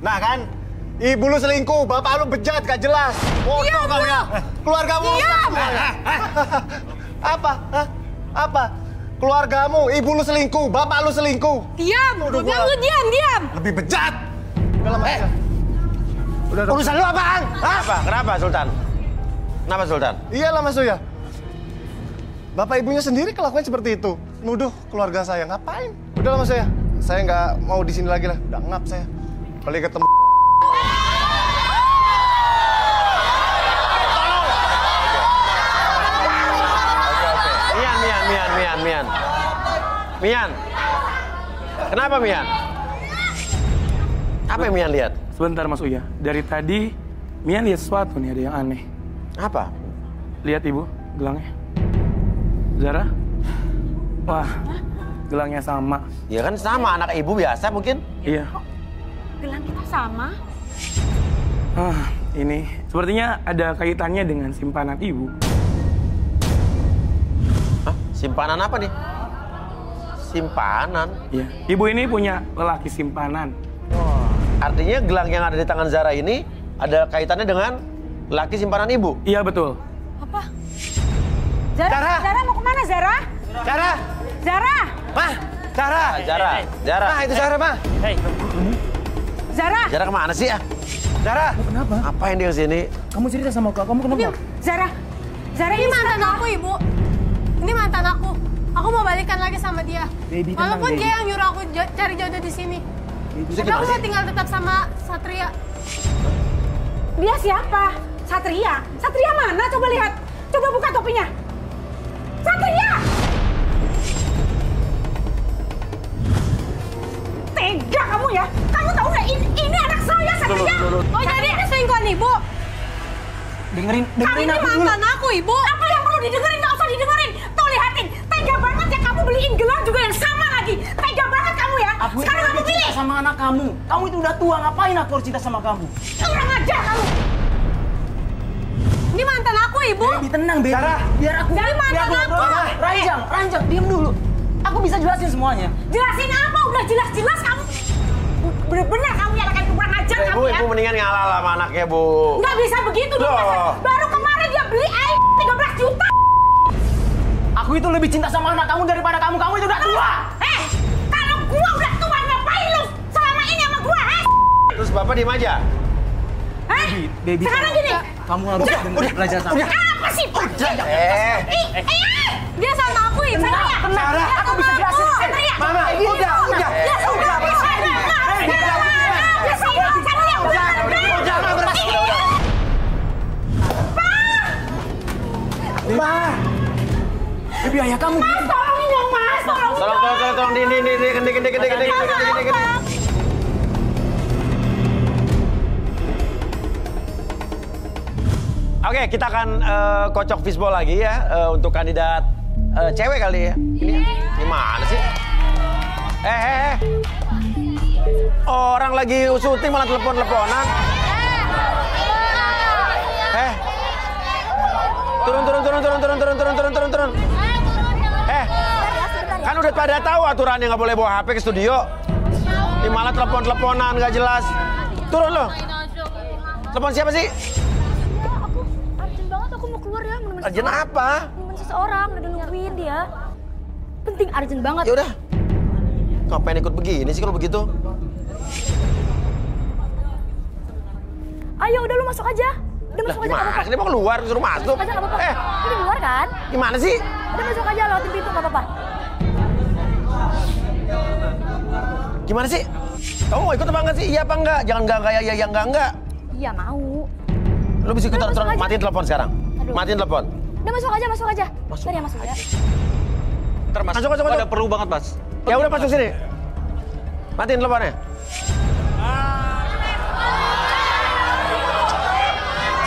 Nah kan, ibu lu selingkuh, bapak lu bejat, gak jelas. Bodoh kamu ya. Keluargamu. Apa? Hah? Apa? Keluargamu, ibu lu selingkuh, bapak lu selingkuh. Diam, lu diam. Lebih bejat. Udah lama aja. Urusan lu apaan? Apa? Kenapa Sultan? Kenapa Sultan? Iyalah Mas Uya. Bapak ibunya sendiri kelakuan seperti itu. Nuduh keluarga saya, ngapain? Udahlah Mas Uya, saya nggak mau di sini lagi lah. Udah ngap saya. Balik ketemu. Mian. Kenapa Mian? Apa yang Mian lihat? Sebentar Mas Uya, dari tadi Mian lihat sesuatu nih, ada yang aneh. Apa? Lihat Ibu, gelangnya. Zara? Wah, gelangnya sama. Ya kan sama, anak ibu biasa mungkin. Iya. Gelang kita sama. Ini sepertinya ada kaitannya dengan simpanan Ibu. Hah? Simpanan apa nih? Simpanan? Iya. Ibu ini punya lelaki simpanan. Artinya gelang yang ada di tangan Zara ini ada kaitannya dengan laki simpanan ibu? Iya, betul. Apa? Zara mau kemana Zara? Zara! Mah, Zara! Zara. Mah, itu Zara, Mah. Zara! Zara kemana sih ya? Zara! Kenapa? Apain dia kesini? Kamu cerita sama aku, kamu kenapa? Zara ini mantan aku, Ibu. Ini mantan aku. Aku mau balikan lagi sama dia. Baby, tenang, Walaupun baby. dia yang nyuruh aku cari jodoh di sini. Tapi aku mau tinggal tetap sama Satria. Dia siapa? Satria? Satria mana? Coba lihat. Coba buka topinya. Satria! Tega kamu ya? Kamu tahu nggak? Ini anak saya, Satria. Oh, jadi ini selingkuhan Ibu? Dengerin Kamu ini aku mantan dulu. aku, Ibu. Apa yang perlu didengerin? Nggak usah didengerin. Tuh, lihatin. Tega banget ya kamu beliin gelang juga yang sama lagi. Tega banget kamu ya. Sekarang kamu pilih. Sama anak kamu. Kamu itu udah tua, ngapain aku harus cinta sama kamu? Kurang ajar kamu. Ini mantan aku, Ibu. Baby, tenang, Baby. Zara. Biar aku aku. Ranjang, diam dulu. Aku bisa jelasin semuanya. Jelasin apa? Udah jelas-jelas kamu. Bener-bener kamu ya akan kurang ajar kamu ya. Ibu mendingan ngalah lah sama anaknya, Bu. Nggak bisa begitu dong. Loh. Baru kemarin dia beli air 13 juta. Aku itu lebih cinta sama anak kamu daripada kamu. Kamu itu udah tua. Kalau gua udah tua ngapain lu selama ini sama gua, Terus Bapak diem aja? Baby. Sekarang gini. Kamu harus dengerin belajar sama. Apa sih? Dia sama aku, Ibu. Zara, aku bisa jelasin. Mama, udah. Ya sudah, Ma. Baby, ayah kamu. Mas, tolongin dong, Mas. Tolong, di. Oke, kita akan kocok fishball lagi ya untuk kandidat cewek kali ya. Ini mana sih? Orang lagi syuting malah telepon-teleponan. Turun. Kan udah pada tahu aturannya nggak boleh bawa HP ke studio. Ini malah telepon-teleponan nggak jelas. Turun loh. Telepon siapa sih? Urgent banget, aku mau keluar ya. Urgent apa? Nemenin seseorang, udah nungguin dia. Penting, urgent banget. Ya udah. Ngapain ikut begini sih kalau begitu? Ayo, udah lu masuk aja. Udah masuk aja, nggak apa-apa. Gimana? Dia mau keluar, suruh masuk. Masuk aja, nggak apa-apa. Ini di luar kan? Gimana sih? Udah masuk aja, lewatin pintu, nggak apa-apa. Gimana sih? Kamu mau ikut apa enggak sih? Iya apa enggak? Jangan enggak ya enggak. Iya, mau. Lu bisa ikut Masuk aja. matiin telepon sekarang. Aduh. Matiin telepon. Udah masuk aja. Masuk. Ntar ya masuk ya. Ntar Mas, Masuk. ada perlu banget Mas. Ya udah masuk sini. Matiin teleponnya.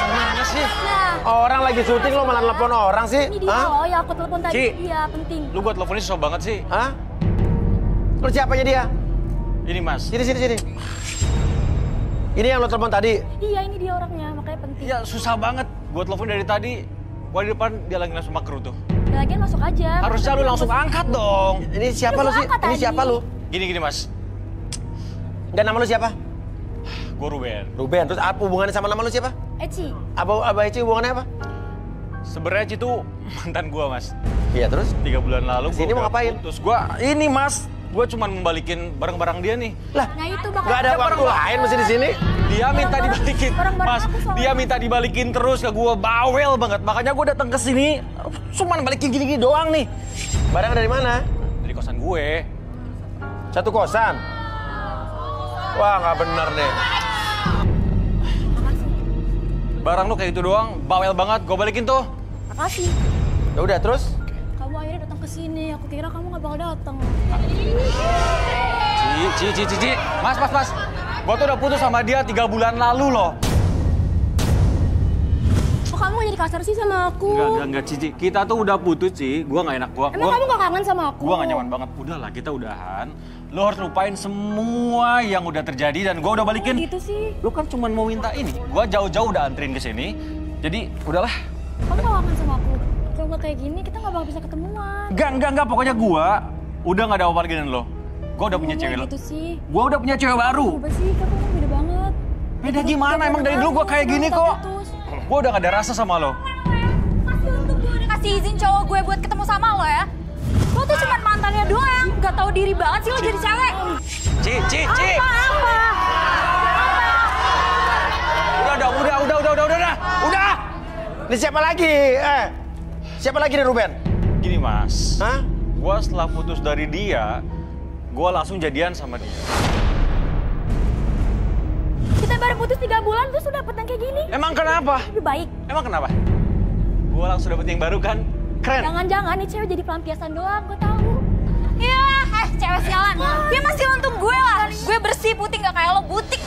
Gimana sih? Nah, Orang lagi syuting lo malah telepon orang sih. ini dia. Oh ya, aku telepon tadi. Ci. Iya, penting. Lu buat teleponnya susah banget sih. Hah? Lu siapanya dia? Ini Mas. Sini. Ini yang lo telepon tadi. Iya, ini dia orangnya, makanya penting. Iya susah banget. Gua telepon dari tadi. Gua di depan dia lagi langsung makru tuh. Lagian masuk aja. Harusnya lu langsung angkat dong. Ini siapa Udah lu sih? gua angkat Ini tadi. siapa lu? Gini Mas. Dan nama lu siapa? Gue Ruben. Ruben, terus apa hubungannya sama nama lu siapa? Eci. Abah Eci hubungannya apa? Sebenarnya Eci itu mantan gue, Mas. Iya, terus? 3 bulan lalu Sini mau ngapain? Terus ini, Mas. Gue cuma membalikin barang-barang dia nih. Lah, Nah itu bakal nggak ada waktu lain mesti di sini. Dia minta dibalikin, barang-barang Mas. aku soalnya. Dia minta dibalikin terus ke gue, bawel banget. Makanya gue datang ke sini, cuman balikin gini-gini doang nih. Barang dari mana? Dari kosan gue. Satu kosan. Wah, nggak bener deh. Barang lu kayak itu doang, bawel banget. Gue balikin tuh. Makasih. Ya udah, terus? Kamu akhirnya datang ke sini. Aku kira kamu nggak bakal datang. Ci. Mas. Gue tuh udah putus sama dia 3 bulan lalu loh. Kok kamu jadi kasar sih sama aku? Enggak, Cici. Kita tuh udah putus, Ci. Gue gak enak. Emang kamu gak kangen sama aku? Gue gak nyaman banget. Udahlah, kita udahan. Lo harus lupain semua yang udah terjadi dan gue udah balikin. Gitu sih. Lo kan cuma mau minta ini. Gue jauh-jauh udah anterin ke sini. Jadi, udahlah. Kamu gak kangen sama aku? Kalau nggak kayak gini, kita gak bakal bisa ketemuan. Enggak. Pokoknya gue udah gak ada apa-apa lagi dengan lo. Gue udah punya cewek lo. Gitu sih. Gue udah punya cewek baru. Apa sih? Kamu beda banget. Beda gimana? Emang dari dulu gue kayak gini kok. Gue udah gak ada rasa sama lo. Masih untuk gue udah kasih izin cowok gue buat ketemu sama lo ya. Lo tuh cuma mantannya doang. Gak tahu diri banget sih lo jadi cewek. Ci. Apa? Udah. Ini siapa lagi? Siapa lagi nih Ruben? Gini, Mas. Hah? Gue setelah putus dari dia, gue langsung jadian sama dia. Kita baru putus 3 bulan terus udah dapet yang kayak gini. Emang kenapa? Lebih baik. Emang kenapa? Gue langsung dapet yang baru kan? Keren. Jangan-jangan nih cewek jadi pelampiasan doang, gue tahu. Ya, cewek sialan. Dia masih untung gue lah. Gue bersih putih gak kayak lo butik.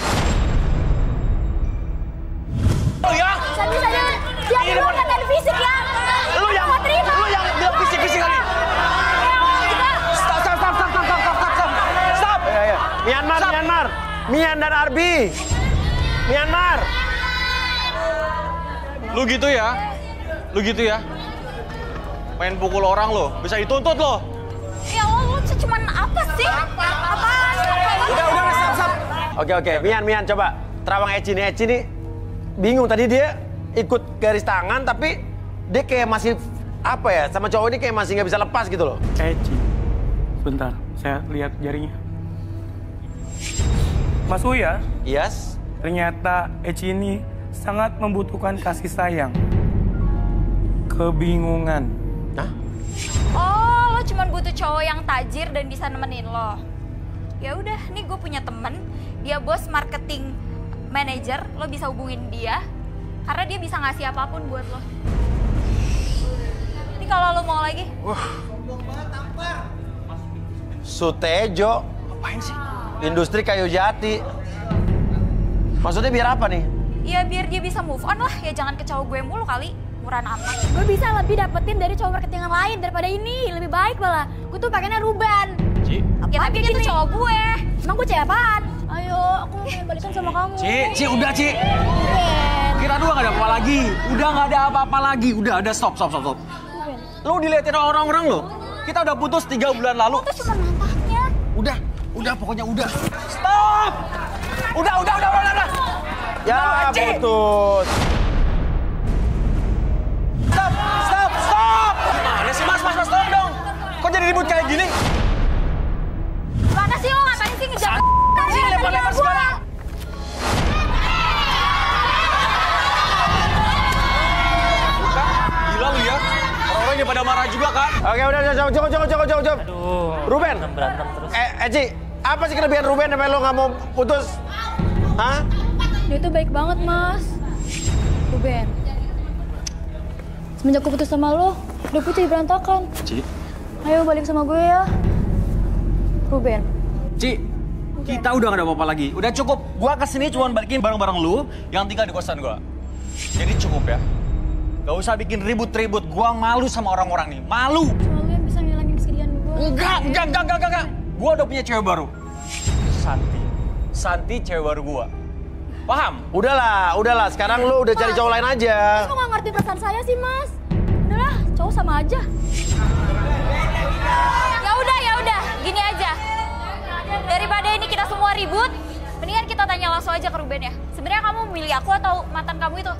Oh ya? Bisa dia dulu ngatain fisik ya. Lu yang bilang fisik-fisik kali. Stop. Ya. Myanmar. Mian dan Arbi. Myanmar. Lu gitu ya? Main pukul orang lo, bisa dituntut lo. Ya lo cuman apa sih? Apaan? Udah, stop. Oke. Mian, coba. Terawang Eci nih bingung tadi dia ikut garis tangan tapi dia kayak masih apa ya sama cowok ini kayak masih nggak bisa lepas gitu loh. Eci, sebentar, saya lihat jarinya. Mas Uya, Yes. ternyata Eci ini sangat membutuhkan kasih sayang. Kebingungan. Hah? Oh, lo cuma butuh cowok yang tajir dan bisa nemenin lo. Ya udah, nih gue punya temen, dia bos marketing manager, lo bisa hubungin dia karena dia bisa ngasih apapun buat lo. Ini kalau lo mau lagi. Sutejo. Apain sih? Industri kayu jati. Maksudnya biar apa nih? Ya biar dia bisa move on lah, ya jangan ke cowok gue mulu kali. Murahan amat. Gue bisa lebih dapetin dari cowok marketing yang lain daripada ini, lebih baik malah. Gue tuh pakainya Ruben. Ci. Ya tapi dia tuh cowok gue. Emang gue cewek apaan? Ayo, aku pengen balikan sama kamu. Ci, udah Ci. Kira dua gak ada apa-apa lagi. Udah gak ada apa-apa lagi. Udah, stop. Lu diliatin orang-orang lo. Kita udah putus 3 bulan lalu. Itu cuma mantannya. Udah, pokoknya udah. Stop! Udah. Ya, putus. Stop! Gimana sih, Mas, tolong dong. Kok jadi ribut kayak gini? Mana sih lo ngapain sih ngejar? Sih, lempar segala. Gila lu ya. Orang-orang ini pada marah juga kan? Oke, udah, cukup. Aduh, Ruben. berantem terus. Eci, apa sih kelebihan Ruben sampai lo nggak mau putus? Hah? Dia tuh baik banget, Mas. Ruben. Semenjak gue putus sama lo, hidupku jadi berantakan. Ci. Ayo balik sama gue ya. Ruben. Ci, kita udah gak ada apa-apa lagi. Udah cukup. Gua kesini cuma balikin barang-barang lu yang tinggal di kosan gua. Jadi cukup ya. Gak usah bikin ribut-ribut. Gua malu sama orang-orang nih. Malu. Cuma lo yang bisa ngilangin kesedihan gue. Enggak. Gua udah punya cewek baru. Santi cewek baru gua. Paham? Udahlah. Sekarang lu udah cari cowok lain aja. Mas kok gak ngerti perasaan saya sih, Mas? Udahlah, cowok sama aja. Ya udah. Gini aja. Daripada ini kita semua ribut, Mendingan kita tanya langsung aja ke Ruben ya. Sebenarnya kamu milih aku atau mantan kamu itu?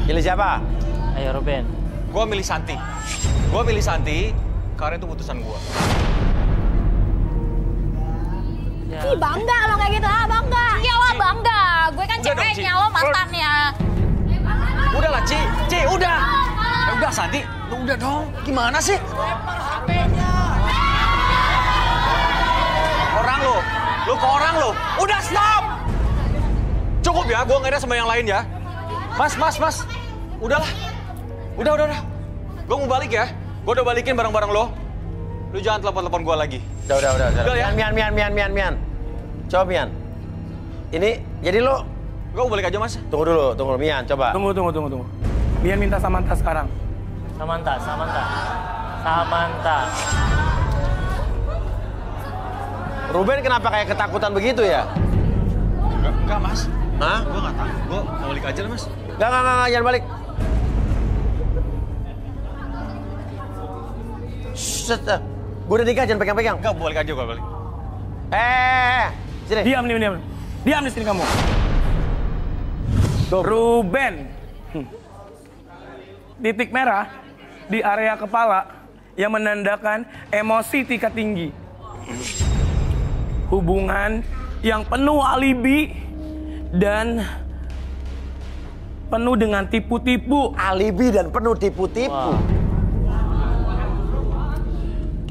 Pilih siapa? Ayo Ruben. Gue milih Santi. Gue milih Santi karena itu putusan gue. Ih, bangga lo kayak gitu, bangga. Iyalah bangga. Gue kan Udah dong, ceweknya, Ci. lo mantannya. Udah lah, Ci, udah. Udah Santi, lu udah dong. Gimana sih? Orang lu ke orang lu. Udah stop. Cukup ya, gue nggak ada sama yang lain ya. Mas. Udahlah. Udah. Gue mau balik ya. Gue udah balikin barang-barang lo. Lu jangan telepon gue lagi. Udah. Udah ya? Mian. Coba Mian. Ini, jadi lo... Gue mau balik aja, Mas. Tunggu dulu, Mian, coba. Tunggu. Mian minta Samantha sekarang. Samantha. Ruben kenapa kayak ketakutan begitu ya? Enggak, Mas. Hah? Gue nggak tahu. Gue mau balik aja lah, Mas. Enggak, jangan balik. Shh, gue udah nikah, jangan pegang-pegang. Enggak, balik aja gue balik. Sini. Diam. Diam di sini kamu. Ruben. Titik merah di area kepala yang menandakan emosi tingkat tinggi. Hubungan yang penuh alibi dan penuh dengan tipu-tipu. Alibi dan penuh tipu-tipu.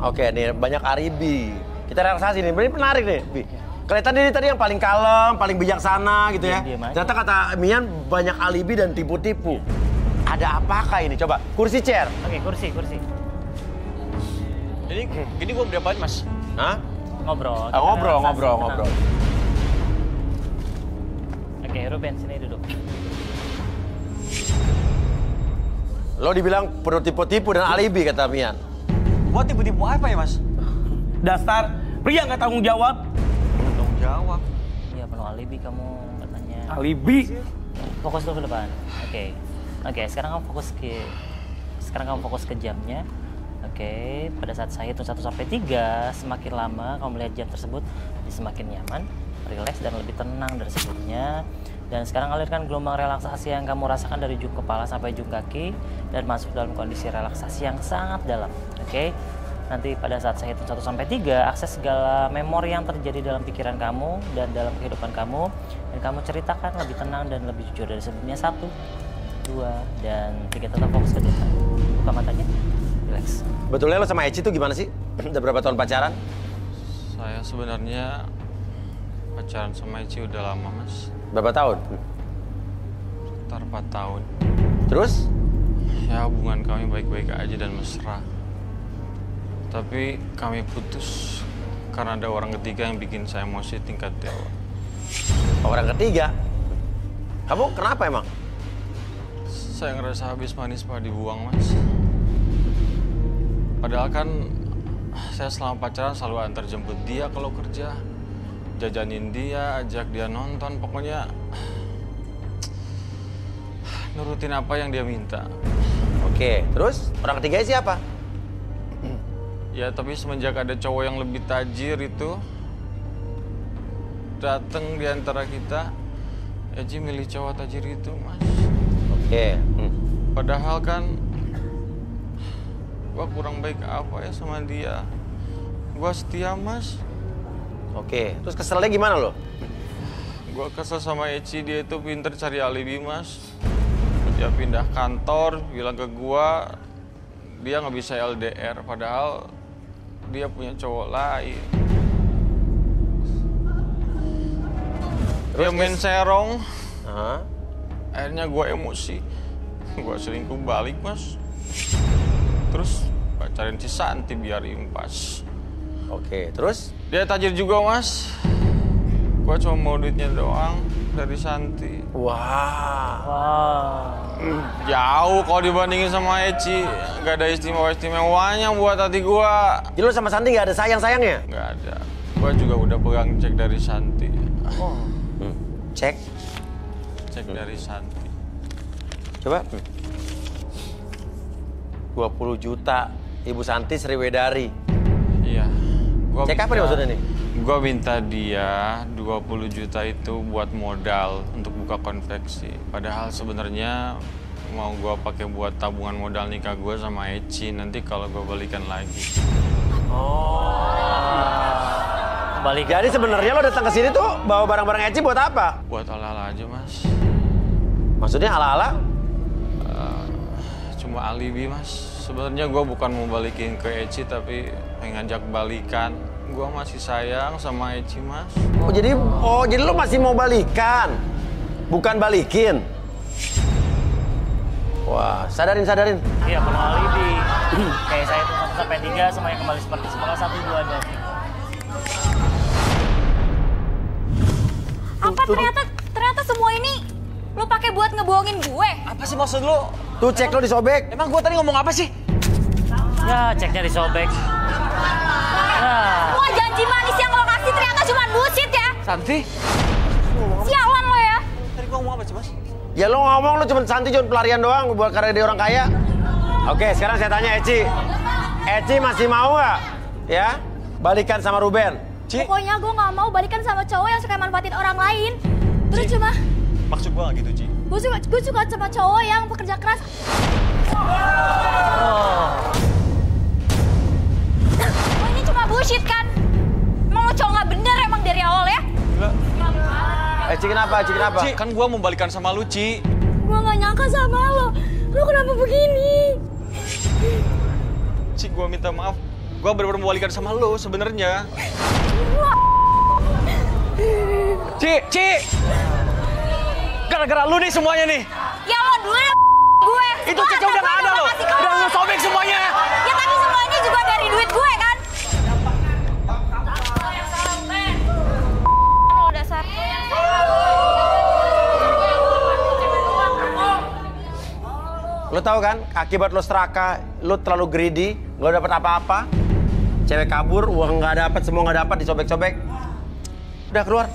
Oke, nih banyak alibi. Kita relaksasi nih, ini menarik nih, Bi. Kelihatan ini tadi yang paling kalem, paling bijaksana gitu ya. Ternyata kata Mian banyak alibi dan tipu-tipu. Ada apakah ini? Coba, kursi chair. Oke, kursi. Ini gue berapa Mas? Hah? Ngobrol. Ngobrol. Oke, Ruben, sini duduk. Lo dibilang penuh tipu-tipu dan alibi kata Mian. Buat tipu-tipu apa ya, Mas? Dasar pria nggak tanggung jawab. Tanggung jawab. Iya, penuh alibi kamu katanya. Alibi. Fokus dulu ke depan. Oke, sekarang kamu fokus ke jamnya. Oke, pada saat saya hitung 1 sampai 3, semakin lama kamu melihat jam tersebut, semakin nyaman, rileks dan lebih tenang dari sebelumnya. Dan sekarang alirkan gelombang relaksasi yang kamu rasakan dari ujung kepala sampai ujung kaki dan masuk dalam kondisi relaksasi yang sangat dalam. Oke. Nanti pada saat saya hitung 1 sampai 3, akses segala memori yang terjadi dalam pikiran kamu dan dalam kehidupan kamu, dan kamu ceritakan lebih tenang dan lebih jujur dari sebelumnya. 1, 2, dan 3. Tetap fokus ke depan. Buka matanya, relax. Betulnya lo sama Eci tuh gimana sih? Udah berapa tahun pacaran? Saya sebenarnya pacaran sama Eci udah lama, Mas. Berapa tahun? Sekitar 4 tahun. Terus? Ya, hubungan kami baik-baik aja dan mesra. Tapi kami putus karena ada orang ketiga yang bikin saya emosi tingkat dewa. Orang ketiga? Kamu kenapa emang? Saya ngerasa habis manis pak dibuang, Mas. Padahal kan saya selama pacaran selalu antar jemput dia kalau kerja, jajanin dia, ajak dia nonton, pokoknya nurutin apa yang dia minta. Oke, terus orang ketiga siapa? Ya, tapi semenjak ada cowok yang lebih tajir itu datang di antara kita, Eji milih cowok tajir itu, Mas. Oke. Padahal kan gua kurang baik apa ya sama dia. Gua setia, Mas. Oke, terus keselnya gimana lo? Gua kesel sama Eci, dia itu pinter cari alibi, Mas. Dia pindah kantor, bilang ke gua dia nggak bisa LDR, padahal dia punya cowok lain. Dia main serong. Akhirnya gue emosi. Gue selingkuh balik, Mas. Terus pacarin si Santi biar impas. Oke, terus? Dia tajir juga, Mas. Gue cuma mau duitnya doang dari Santi. Wah. Jauh kalau dibandingin sama Eci. Gak ada istimewa-istimewanya buat hati gue. Jadi lo sama Santi gak ada sayang-sayangnya? Gak ada. Gue juga udah pegang cek dari Santi. Cek dari Santi. Coba. 20 juta. Ibu Santi Sriwedari. Iya. Cek apa nih maksudnya nih? Gue minta dia 20 juta itu buat modal untuk buka konveksi. Padahal sebenarnya mau gue pakai buat tabungan modal nikah gue sama Eci nanti kalau gue balikan lagi. Balik. Jadi sebenarnya lo datang ke sini tuh bawa barang-barang Eci buat apa? Buat ala-ala aja, Mas. Maksudnya ala-ala? Cuma alibi, Mas. Sebenarnya gue bukan mau balikin ke Eci tapi pengen ngajak balikan. Gue masih sayang sama Eci, Mas. Oh jadi lo masih mau balikan, bukan balikin? Wah, sadarin. Iya, penuh alibi. Kayak saya itu 1 sampai 3 semuanya kembali seperti semula 1, 2 aja. Apa ternyata semua ini lo pakai buat ngebohongin gue? Apa sih maksud lo? Tuh cek lo disobek. Emang gue tadi ngomong apa sih? Ya, ceknya disobek. Nah, Semua janji manis yang lo kasih ternyata cuma bullshit ya? Santi? Sialan lo ya? Tadi gue ngomong apa sih, Mas? Ya lo ngomong lo cuma Santi cuma pelarian doang buat karena dia orang kaya. Oke, sekarang saya tanya Eci. Eci masih mau nggak? Ya, balikan sama Ruben. Pokoknya gue nggak mau balikan sama cowok yang suka manfaatin orang lain. Terus cuma Maksud gue gak gitu, Ci. gue suka sama cowok yang bekerja keras. Oh, ini cuma bullshit kan? Emang lo cowok nggak bener emang dari awal ya? Eci kenapa? Ci, kan gue mau balikan sama lu, Ci. Gue nggak nyangka sama lo. Lo kenapa begini? Ci, gue minta maaf. Gue bener-bener mau balikan sama lu sebenarnya. Ci! Gara-gara lu nih semuanya nih. Ya lo dulu ya gue. Itu Cica udah gak ada loh. Udah lu sobek semuanya. Ya tapi semuanya juga dari duit gue kan? Lo dasar. Lo tahu kan, akibat lo serakah, lo terlalu greedy, nggak dapat apa-apa. Cewek kabur, uang nggak dapat, semua nggak dapat, disobek-sobek. Udah keluar.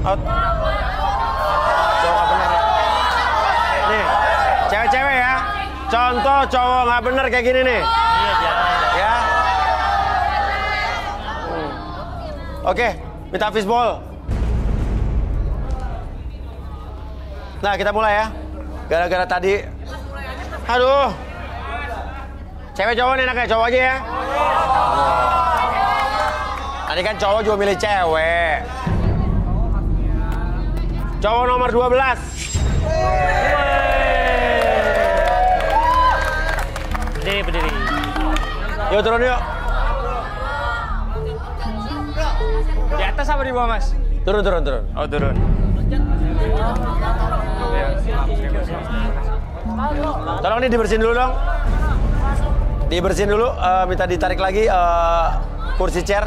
Out. Cowok nggak bener ya. Nih, cewek-cewek ya. Contoh cowok nggak bener kayak gini nih. iya jangan. Ya. Oke, minta fishball. Nah, kita mulai ya. Gara-gara tadi. Aduh. Cewek cowok nih enaknya, cowok aja ya. Tadi kan cowok juga milih cewek. Cowok nomor 12. Berdiri. Yuk turun yuk. Di atas apa di bawah, Mas? Turun. Oh, turun. Tolong nih dibersihin dulu dong. Dibersihin dulu, minta ditarik lagi kursi chair.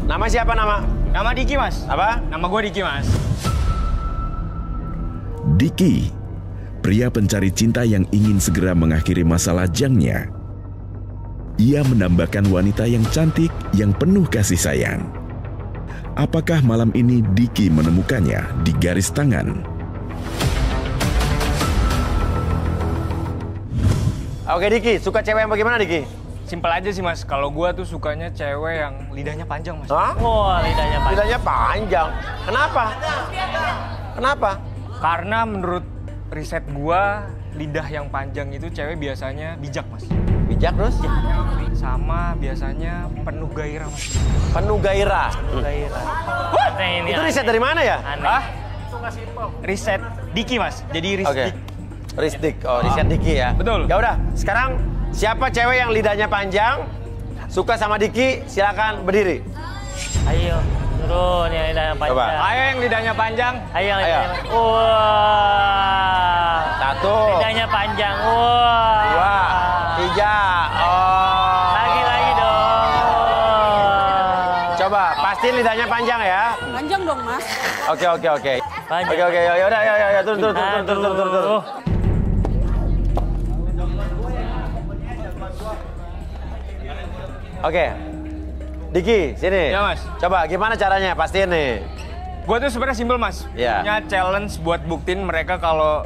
Nama siapa nama? Nama Diki, Mas. Apa? Nama gue Diki, Mas. Diki, pria pencari cinta yang ingin segera mengakhiri masa lajangnya. Ia mendambakan wanita yang cantik, yang penuh kasih sayang. Apakah malam ini Diki menemukannya di garis tangan? Oke Diki, suka cewek yang bagaimana Diki? Simpel aja sih, Mas. Kalau gue tuh sukanya cewek yang lidahnya panjang, Mas. Hah? Wah, lidahnya panjang. Lidahnya panjang. Kenapa? Karena menurut riset gue, lidah yang panjang itu cewek biasanya bijak, Mas. Bijak terus? Sama biasanya penuh gairah, Mas. Penuh gairah. Gairah. Aneh ini. Itu aneh. riset dari mana ya? Aneh. Hah? Riset Diki, Mas. Jadi Oke. Risdik. Riset Diki ya. Betul. Ya udah, sekarang siapa cewek yang lidahnya panjang, suka sama Diki, silakan berdiri. Ayo, turun yang lidahnya panjang. Coba. Ayo yang lidahnya panjang. Ayo yang Ayo. lidahnya panjang. Wah. 1, Lidahnya panjang. Wah. 2, 3. Oh. Lagi dong. Coba, pastiin lidahnya panjang ya. Panjang dong, Mas. Oke. Panjang. Oke, ya udah, ya, turun. Aduh. Oke. Diki, sini. Ya, Mas. Coba, gimana caranya? Pastiin nih. Gue tuh sebenarnya simpel, Mas. Iya. Punya challenge buat buktiin mereka kalau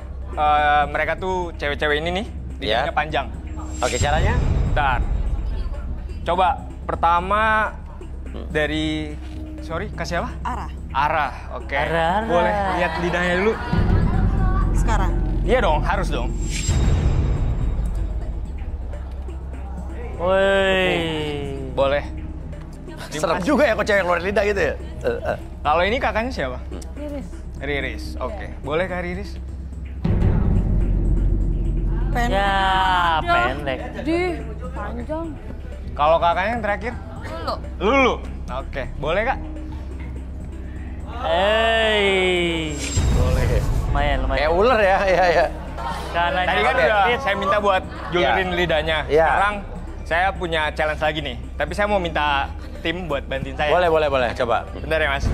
mereka tuh cewek-cewek ini nih, lidahnya Iya. panjang. Oke, caranya? Bentar. Coba, pertama Dari, sorry, kasih apa? Ara. Ara, oke. Ara. Boleh lihat lidahnya dulu? Sekarang. Iya dong, harus dong. Woi. Boleh. Serem juga ya kok cewek ngeluarin lidah gitu ya. Kalau ini kakaknya siapa? Riris, oke. Boleh Kak Riris? Pendek. Ya, pendek. Di panjang. Kalau kakaknya yang terakhir? Lulu. Oke, boleh Kak? Boleh. Lumayan. Kayak ular ya, iya. Kanannya Tadi kan udah saya minta buat julurin lidahnya. Iya. Sekarang saya punya challenge lagi nih. Tapi saya mau minta tim buat bantuin saya. Boleh, coba. Bentar ya Mas.